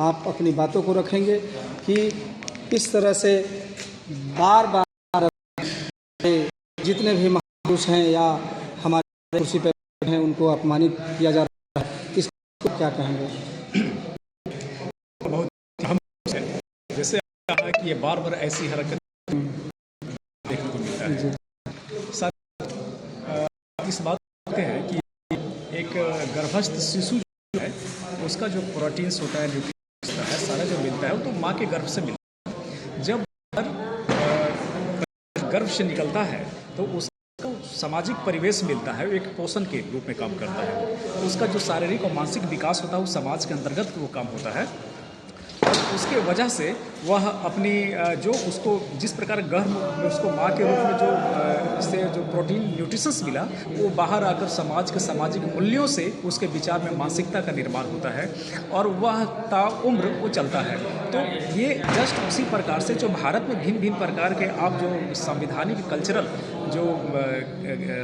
आप अपनी बातों को रखेंगे कि इस तरह से बार बार जितने भी महापुरुष हैं या हमारे कुर्सी पर हैं उनको अपमानित किया जा रहा है, इसको क्या कहेंगे? बहुत अहम है। जैसे कहा कि ये बार बार ऐसी हरकत देखने को मिलता है। इस बात कहते हैं कि एक गर्भस्थ शिशु जो है उसका जो प्रोटीन्स होता है, न्यूट्रिएंट्स होता है, सारा जो मिलता है वो तो माँ के गर्भ से मिलता है। जब गर्भ से निकलता है तो उसको सामाजिक परिवेश मिलता है, एक पोषण के रूप में काम करता है। उसका जो शारीरिक और मानसिक विकास होता है वो समाज के अंतर्गत वो काम होता है। और उसके वजह से वह अपनी जो उसको जिस प्रकार गर्भ में उसको माँ के रूप में जो इससे जो प्रोटीन न्यूट्रिशंस मिला वो बाहर आकर समाज के सामाजिक मूल्यों से उसके विचार में मानसिकता का निर्माण होता है और वह ताउम्र वो चलता है। तो ये जस्ट उसी प्रकार से जो भारत में भिन्न भिन्न प्रकार के आप जो संवैधानिक कल्चरल जो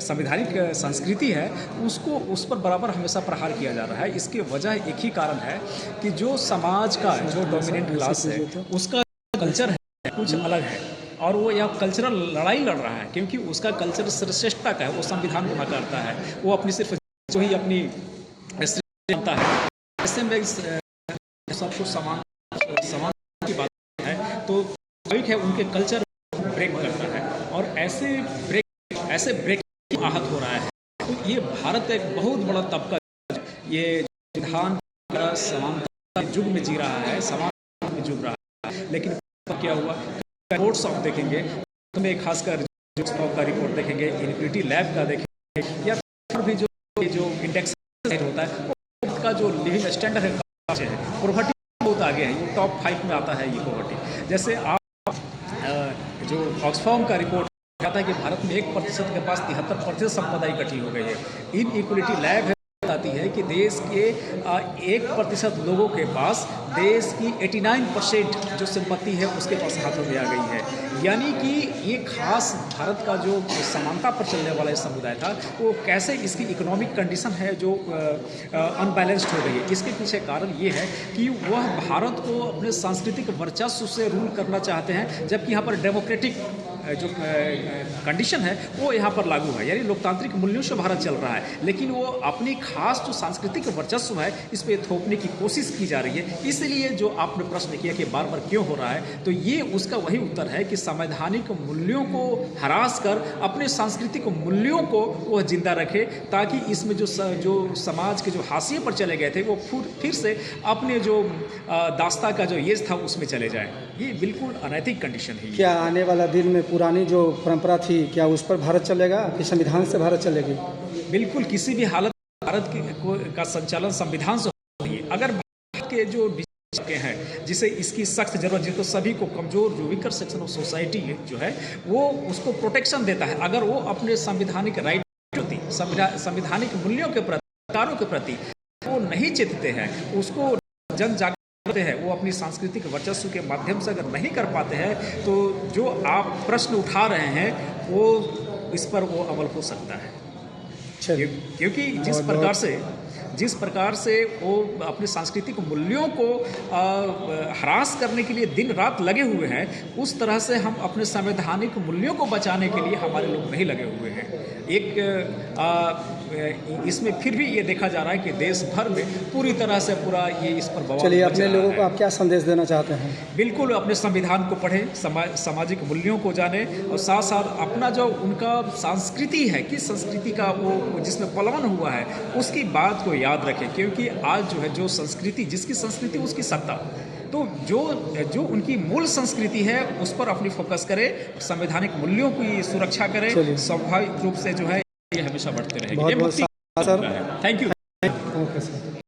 संवैधानिक संस्कृति है उसको उस पर बराबर हमेशा प्रहार किया जा रहा है। इसकी वजह एक ही कारण है कि जो समाज का जो डोमिनेंट क्लास है उसका कल्चर है कुछ अलग है और वो यह कल्चरल लड़ाई लड़ रहा है क्योंकि उसका कल्चर श्रेष्ठता का है। वो संविधान बना करता है, वो अपनी सिर्फ जो ही अपनी श्रेष्ठता है। ऐसे में सबको समान की बात है तो स्वाभाविक है उनके कल्चर ब्रेक करता है और ऐसे ब्रेक आहत हो रहा है। तो ये भारत का एक बहुत बड़ा तबका ये संविधान का समानता युग में जी रहा है, समाज में जुड़ रहा है। लेकिन क्या हुआ, रिपोर्ट्स आप देखेंगे तो में खासकर का रिपोर्ट देखेंगे, इनक्विटी लैब का देखेंगे या फिर भी जो इंडेक्स होता है उसका जो लिविंग स्टैंडर्ड है, पॉवर्टी बहुत आगे है, ये टॉप 5 में आता है ये पॉवर्टी। जैसे आप जो ऑक्सफैम का रिपोर्ट कहता है कि भारत में 1% के पास 73% संपदा इकट्ठी हो गई है। इन इक्वलिटी लैब है बताती है कि देश के 1% लोगों के पास देश की 89% जो संपत्ति है उसके पास हाथों में आ गई है। यानी कि ये खास भारत का जो समानता पर चलने वाला समुदाय था वो कैसे इसकी इकोनॉमिक कंडीशन है जो अनबैलेंस्ड हो गई है। इसके पीछे कारण ये है कि वह भारत को अपने सांस्कृतिक वर्चस्व से रूल करना चाहते हैं, जबकि यहाँ पर डेमोक्रेटिक जो कंडीशन है वो यहाँ पर लागू है, यानी लोकतांत्रिक मूल्यों से भारत चल रहा है। लेकिन वो अपनी खास जो सांस्कृतिक वर्चस्व है इस पर थोपने की कोशिश की जा रही है। इसलिए जो आपने प्रश्न किया कि बार बार क्यों हो रहा है, तो ये उसका वही उत्तर है कि संवैधानिक मूल्यों को हरास कर अपने सांस्कृतिक मूल्यों को वह जिंदा रखे, ताकि इसमें जो समाज के जो हाशिए पर चले गए थे वो फिर से अपने जो दास्ता का जो येज था उसमें चले जाए। ये बिल्कुल अनैतिक कंडीशन है। क्या आने वाला दिन में पुरानी जो परंपरा थी क्या उस पर भारत चलेगा कि संविधान से भारत चलेगी? बिल्कुल, किसी भी हालत भारत का संचालन संविधान से होना चाहिए। अगर भारत के जो के हैं जिसे इसकी सख्त जरूरत, जिसको सभी को कमजोर जो वीकर सेक्शन ऑफ सोसाइटी जो है वो उसको प्रोटेक्शन देता है, अगर वो अपने संवैधानिक राइट संवैधानिक मूल्यों के प्रति, अधिकारों के प्रति वो नहीं चेतते हैं, उसको जन जागृत है, वो अपनी सांस्कृतिक वर्चस्व के माध्यम से अगर नहीं कर पाते हैं, तो जो आप प्रश्न उठा रहे हैं वो इस पर वो अमल हो सकता है। क्योंकि जिस प्रकार से वो अपने सांस्कृतिक मूल्यों को हरास करने के लिए दिन रात लगे हुए हैं, उस तरह से हम अपने संवैधानिक मूल्यों को बचाने के लिए हमारे लोग नहीं लगे हुए हैं। इसमें फिर भी ये देखा जा रहा है कि देश भर में पूरी तरह से पूरा ये इस पर बवाल। चलिए, अपने लोगों को आप क्या संदेश देना चाहते हैं? बिल्कुल, अपने संविधान को पढ़ें, सामाजिक मूल्यों को जाने और साथ साथ अपना जो उनका संस्कृति है, किस संस्कृति का वो जिसमें पलायन हुआ है उसकी बात को याद रखें। क्योंकि आज जो है जो संस्कृति, जिसकी संस्कृति उसकी सत्ता, तो जो उनकी मूल संस्कृति है उस पर अपनी फोकस करें, संवैधानिक मूल्यों की सुरक्षा करें, स्वाभाविक रूप से जो है ये हमेशा बढ़ते रहेंगे। बहुत बहुत sir, thank you. Okay sir.